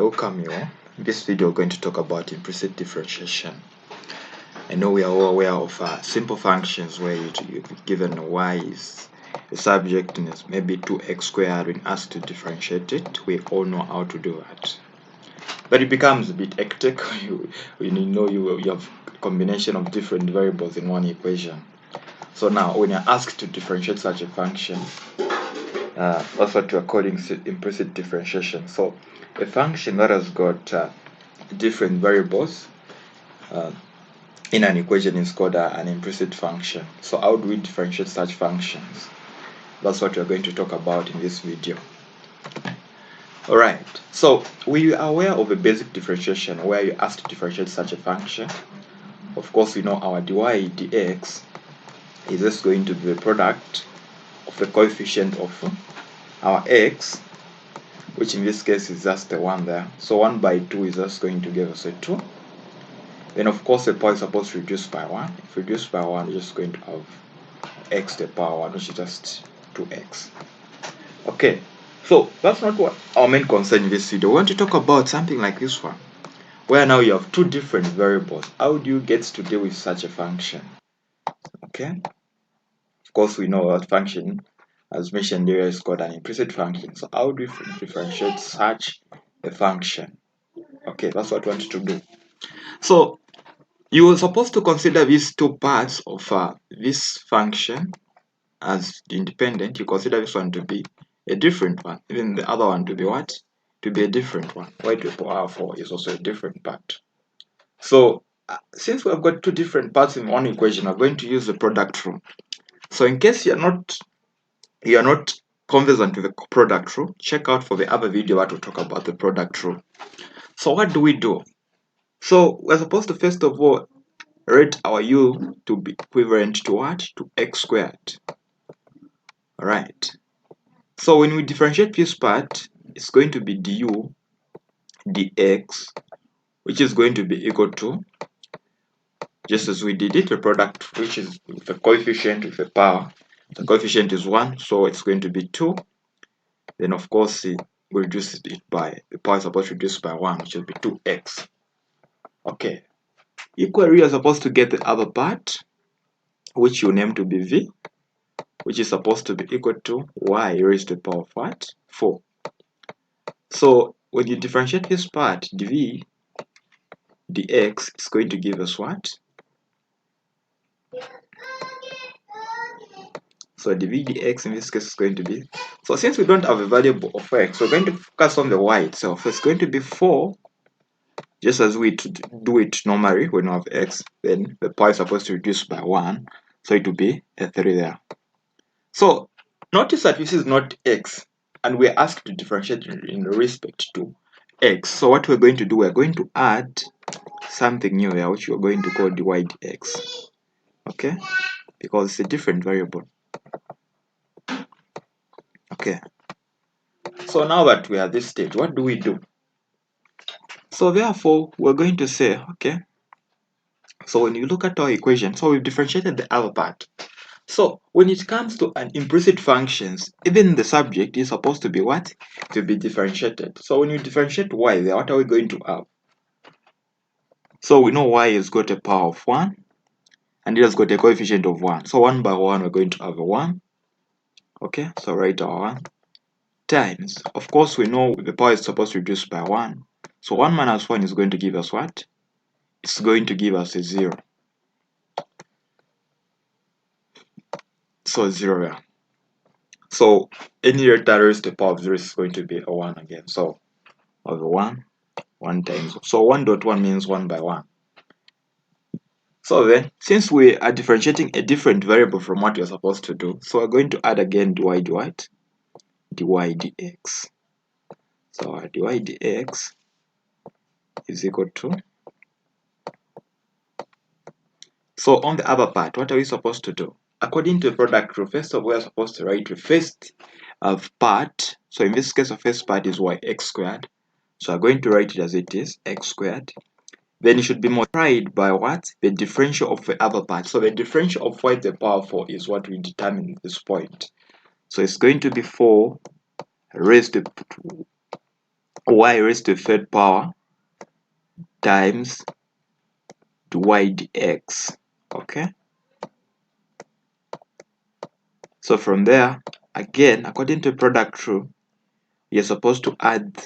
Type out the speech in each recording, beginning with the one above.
welcome you. In this video, we're going to talk about implicit differentiation. I know we are all aware of simple functions where you're given y is the subject and it's maybe 2x squared and asked to differentiate it. We all know how to do that. But it becomes a bit hectic when you have a combination of different variables in one equation. So now when you're asked to differentiate such a function, that's what we're calling implicit differentiation. So a function that has got different variables in an equation is called an implicit function. So how do we differentiate such functions? That's what we're going to talk about in this video. Alright, so we are aware of a basic differentiation where you ask to differentiate such a function. Of course, we know our dy dx is just going to be the product of the coefficient of our x, which in this case is just the 1 there. So 1 by 2 is just going to give us a 2. Then of course the power is supposed to reduce by 1. If reduced by 1, we're just going to have x to the power 1, which is just 2x. Okay, so that's not what our main concern in this video. We want to talk about something like this one, where now you have two different variables. How do you get to deal with such a function? Okay, of course we know that function, as mentioned earlier, is called an implicit function. So how do we differentiate such a function? Okay, that's what we want to do. So you were supposed to consider these two parts of this function as independent. You consider this one to be a different one, even the other one to be what? To be a different one. Y to the power 4 is also a different part. So since we have got two different parts in one equation, we're going to use the product rule. So in case you're not conversant with the product rule, check out for the other video that will talk about the product rule. So what do we do? So we're supposed to first of all rate our u to be equivalent to what? To x squared. Alright. So when we differentiate this part, it's going to be du dx, which is going to be equal to, just as we did it, the product which is with the coefficient with the power. The coefficient is 1, so it's going to be 2. Then of course we reduce it by, the power is supposed to reduce by 1, which will be 2x. Okay. Equally, you're supposed to get the other part, which you name to be v, which is supposed to be equal to y raised to the power of what? 4. So when you differentiate this part, dv dx is going to give us what? So dv dx in this case is going to be, so since we don't have a variable of x, we're going to focus on the y itself. So it's going to be 4, just as we do it normally when we have x, then the power is supposed to reduce by 1, so it will be a 3 there. So notice that this is not x, and we're asked to differentiate in respect to x. So what we're going to do, we're going to add something new there, which we're going to call dy dx. Okay, because it's a different variable. Okay, so now that we are at this stage, what do we do? So therefore we're going to say, okay, so when you look at our equation, so we've differentiated the other part. So when it comes to an implicit functions, even the subject is supposed to be what? To be differentiated. So when you differentiate y there, what are we going to have? So we know y has got a power of 1 and it has got a coefficient of 1. So 1 by 1 we're going to have a 1. Okay, so write our 1 times, of course we know the power is supposed to reduce by 1. So 1 minus 1 is going to give us what? It's going to give us a 0. So 0 there. So any letter raised to the power of 0 is going to be a 1 again. So over 1 times. So 1 dot 1 means 1 by 1. So then, since we are differentiating a different variable from what we're supposed to do, so we're going to add again dy dx. So our dy dx is equal to, so on the other part, what are we supposed to do? According to the product rule, first of all, we're supposed to write the first part. So in this case, the first part is x squared. So I'm going to write it as it is, x squared. Then it should be multiplied by what? The differential of the other part. So the differential of y to the power 4 is what we determine at this point. So it's going to be 4 raised to y raised to the third power times dy dx. Okay, so from there, again, according to product rule, you're supposed to add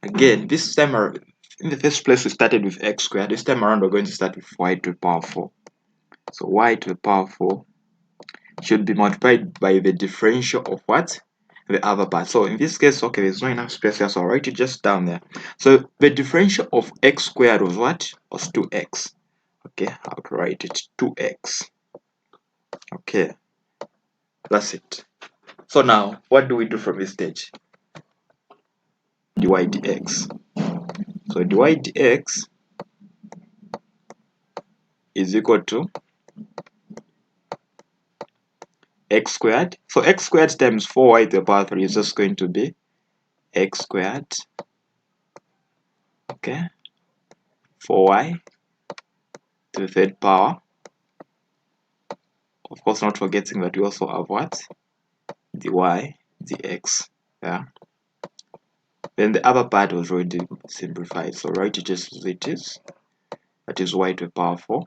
again. This time around, in the first place we started with x squared. This time around we're going to start with y to the power 4. So y to the power 4 should be multiplied by the differential of what? The other part. So in this case, okay, there's not enough space here, so I'll write it just down there. So the differential of x squared was what? Was 2x. Okay, I'll write it 2x. Okay, that's it. So now, what do we do from this stage? Dy dx. So dy dx is equal to x squared. So x squared times 4y to the power 3 is just going to be x squared. Okay, 4y to the third power. Of course, not forgetting that we also have what? Dy dx. Yeah. Then the other part was already simplified. So write it just as it is. That is y to the power 4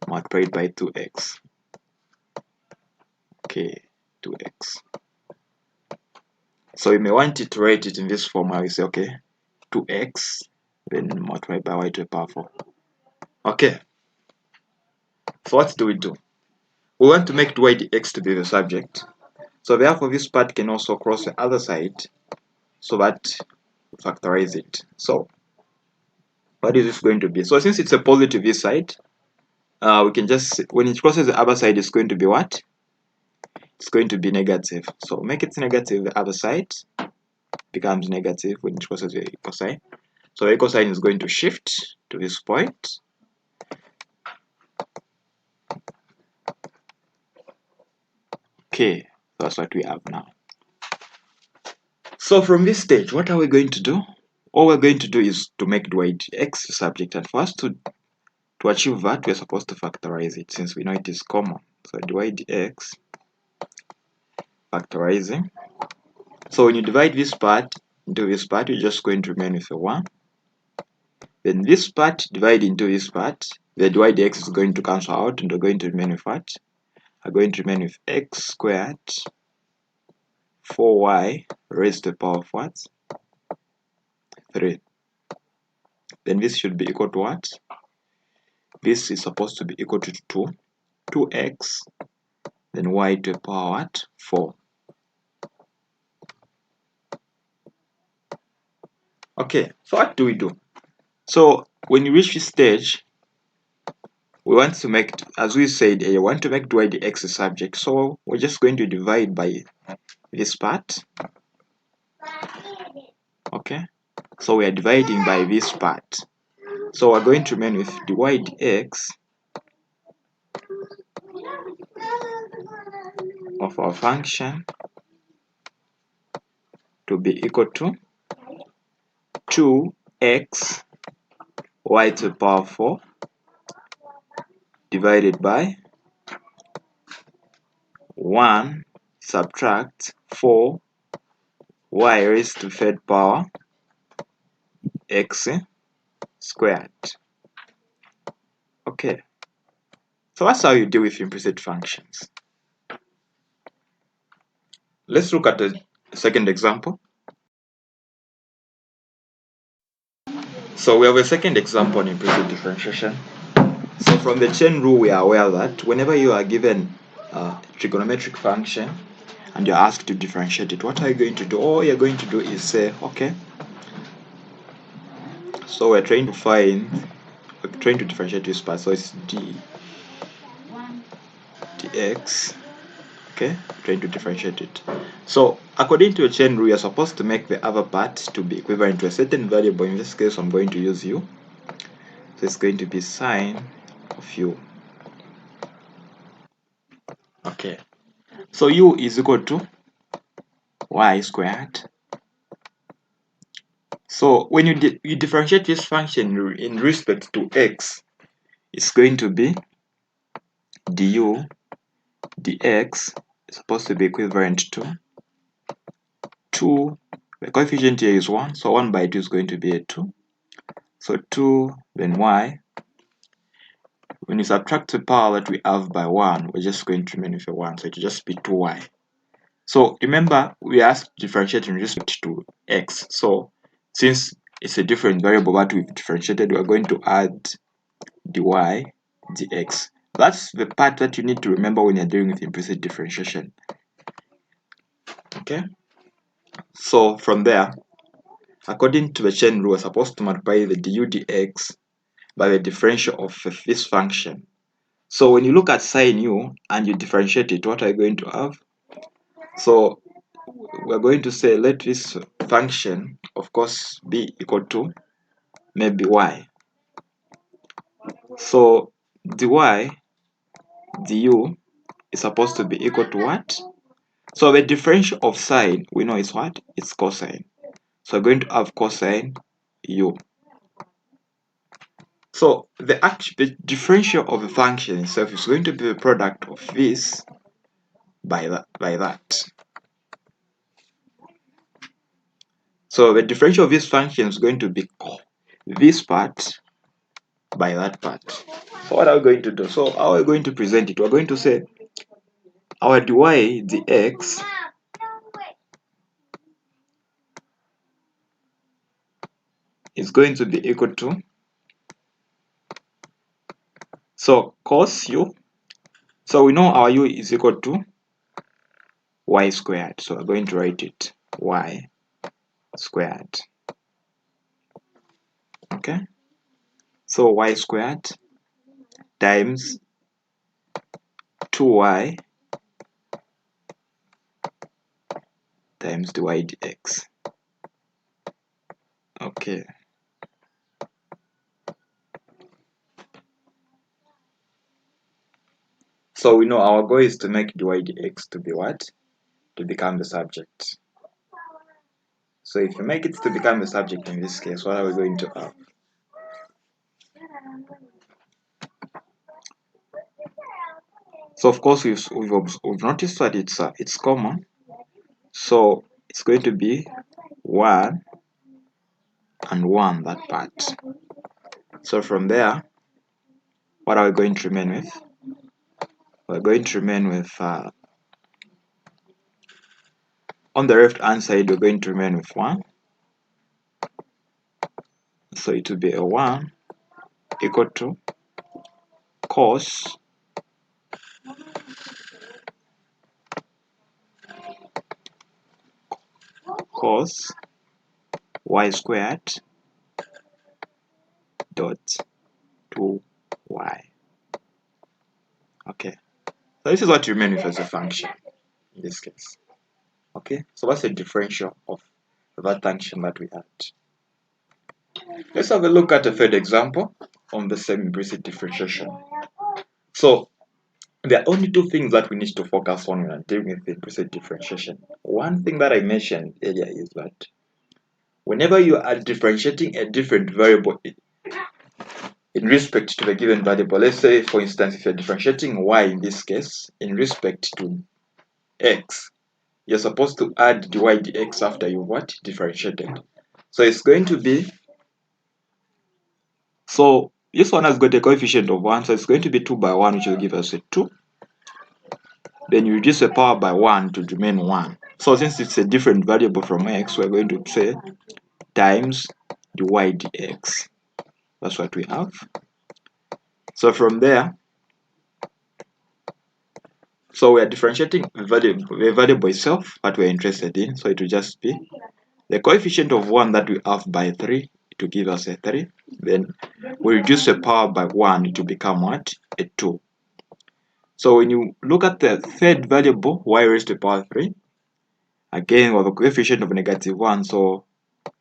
multiplied by 2x. Okay, 2x. So you may want to write it in this form. I will say, okay, 2x, then multiplied by y to the power 4. Okay. So what do? We want to make dy dx to be the subject. So therefore, this part can also cross the other side so that we factorize it. So what is this going to be? So since it's a positive this side, we can just, when it crosses the other side, it's going to be what? It's going to be negative. So make it negative, the other side becomes negative when it crosses the equal sign. So the equal sign is going to shift to this point. Okay, that's what we have now. So from this stage, what are we going to do? All we're going to do is to make dy dx the subject, and for us to achieve that, we're supposed to factorize it since we know it is common. So dy dx factorizing. So when you divide this part into this part, you're just going to remain with a 1. Then this part divided into this part, the dy dx is going to cancel out, and we're going to remain with what? We're going to remain with x squared 4y raised to the power of what? 3. Then this should be equal to what? This is supposed to be equal to 2x, then y to the power what? 4. Okay, so what do? So when you reach this stage, we want to make, as we said, you want to make dy dx a subject. So we're just going to divide by this part. Okay, so we are dividing by this part. So we're going to remain with dy dx of our function to be equal to 2x y to the power 4 divided by 1 subtract 4 y raised to the third power x squared. Okay, so that's how you deal with implicit functions. Let's look at the second example. So we have a second example on implicit differentiation. So from the chain rule, we are aware that whenever you are given a trigonometric function and you're asked to differentiate it, what are you going to do? All you're going to do is say, okay, so we're trying to differentiate this part. So it's dx. Okay, trying to differentiate it. So according to a chain rule, you're supposed to make the other part to be equivalent to a certain variable. In this case, I'm going to use u. So it's going to be sine of u. Okay, so u is equal to y squared. So when you differentiate this function in respect to x, it's going to be du dx is supposed to be equivalent to 2 The coefficient here is 1, so 1 by 2 is going to be a 2. So 2, then y. When you subtract the power that we have by 1, we're just going to remain with a 1, so it will just be 2y. So remember, we asked to differentiate in respect to x. So since it's a different variable that we've differentiated, we're going to add dy dx. That's the part that you need to remember when you're dealing with implicit differentiation. Okay? So from there, according to the chain rule, we're supposed to multiply the du dx by the differential of this function. So when you look at sine u and you differentiate it, what are you going to have? So we're going to say let this function, of course, be equal to maybe y. So dy du is supposed to be equal to what? So the differential of sine, we know is what? It's cosine. So we're going to have cosine u. So the differential of the function itself is going to be the product of this by that. So the differential of this function is going to be this part by that part. So what are we going to do? So how are we going to present it? We're going to say our dy dx is going to be equal to, so cos u. So we know our u is equal to y squared. So we're going to write it y squared. Okay? So y squared times 2y times dy dx. Okay. So we know our goal is to make dy dx to be what? To become the subject. So if you make it to become the subject in this case, what are we going to have? So of course we've noticed that it's common. So it's going to be 1 and 1, that part. So from there, what are we going to remain with? We're going to remain with, on the left hand side, we're going to remain with 1. So it will be a 1 equal to cos y squared dot 2y. Okay, so this is what you remain with as a function in this case. Okay, so what's the differential of that function that we had? Let's have a look at a third example on the same implicit differentiation. So there are only two things that we need to focus on when we're dealing with implicit differentiation. One thing that I mentioned earlier is that whenever you are differentiating a different variable in respect to the given variable, let's say for instance if you're differentiating y in this case in respect to x, you're supposed to add dy dx after you what? Differentiated. So it's going to be, so this one has got a coefficient of 1, so it's going to be 2 by 1, which will give us a 2. Then you reduce the power by 1 to remain 1. So since it's a different variable from x, we're going to say times dy dx. That's what we have. So from there, so we are differentiating the variable itself that we're interested in. So it will just be the coefficient of 1 that we have by 3 to give us a 3. Then we reduce the power by 1 to become what? A 2. So when you look at the third variable, y raised to the power 3, again we have a coefficient of -1, so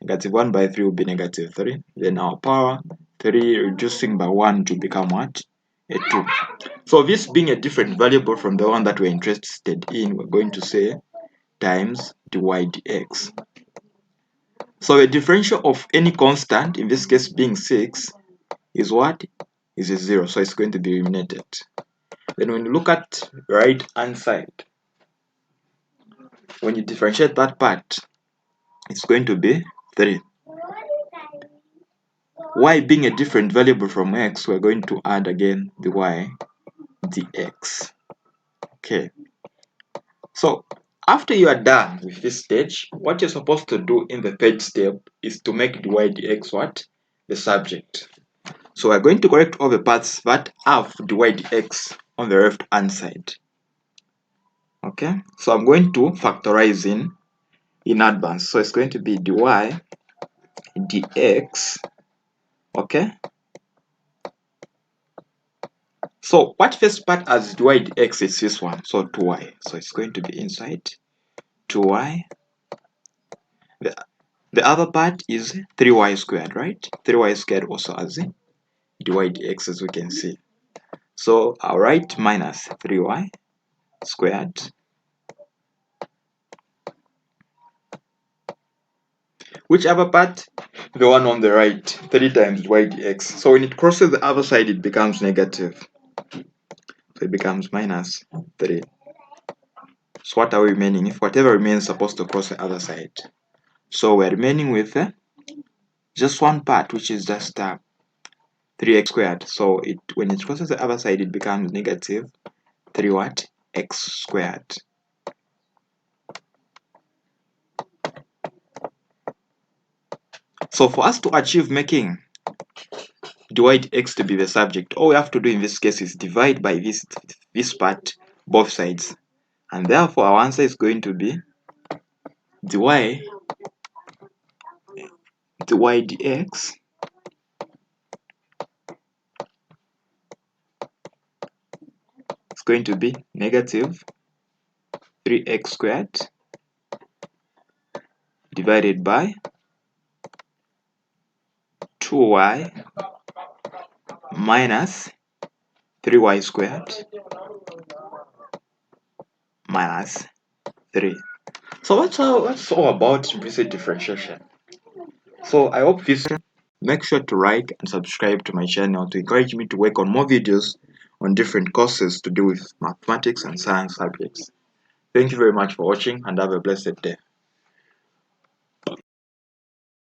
-1 by 3 will be -3. Then our power 3 reducing by 1 to become what? A 2. So this being a different variable from the one that we're interested in, we're going to say times dy dx. So the differential of any constant, in this case being 6, is what? Is a 0, so it's going to be eliminated. Then when you look at right hand side, when you differentiate that part, it's going to be 3. Y being a different variable from x, we're going to add again the y dx. Okay, so after you are done with this stage, what you're supposed to do in the third step is to make dy dx what? The subject. So we're going to correct all the parts that have dy dx on the left hand side. Okay, so I'm going to factorize in advance. So it's going to be dy dx. Okay, so what first part as dy dx is this one, so 2y. So it's going to be inside 2y. The other part is 3y squared, right? 3y squared also as dy dx, as we can see. So I'll write minus 3y squared. Whichever part? The one on the right, 3 times dy dx. So when it crosses the other side, it becomes negative. So it becomes minus 3. So what are we remaining? If whatever remains is supposed to cross the other side. So we're remaining with just one part, which is just 3x squared. So when it crosses the other side, it becomes negative 3 what? X squared. So for us to achieve making dy dx to be the subject, all we have to do in this case is divide by this part, both sides. And therefore our answer is going to be dy dx is going to be negative 3x squared divided by 2y minus 3y squared minus 3. So that's all about implicit differentiation. So I hope this. Make sure to like and subscribe to my channel to encourage me to work on more videos on different courses to do with mathematics and science subjects. Thank you very much for watching and have a blessed day.